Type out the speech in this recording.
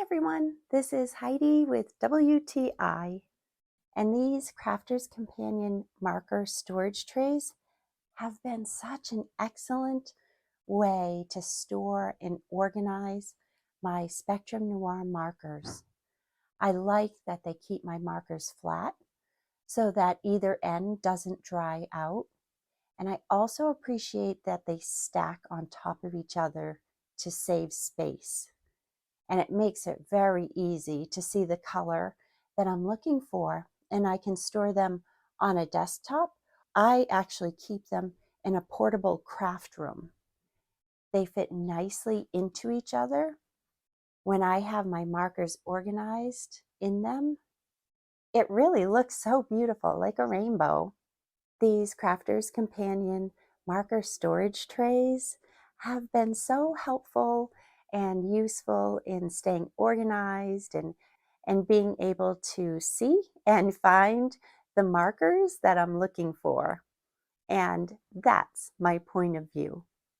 everyone, this is Heidi with WTI, and these Crafter's Companion marker storage trays have been such an excellent way to store and organize my Spectrum Noir markers. I like that they keep my markers flat so that either end doesn't dry out, and I also appreciate that they stack on top of each other to save space. And it makes it very easy to see the color that I'm looking for, and I can store them on a desktop. I actually keep them in a portable craft room. They fit nicely into each other. When I have my markers organized in them, it really looks so beautiful, like a rainbow. These Crafter's Companion marker storage trays have been so helpful and useful in staying organized and being able to see and find the markers that I'm looking for. And that's my point of view.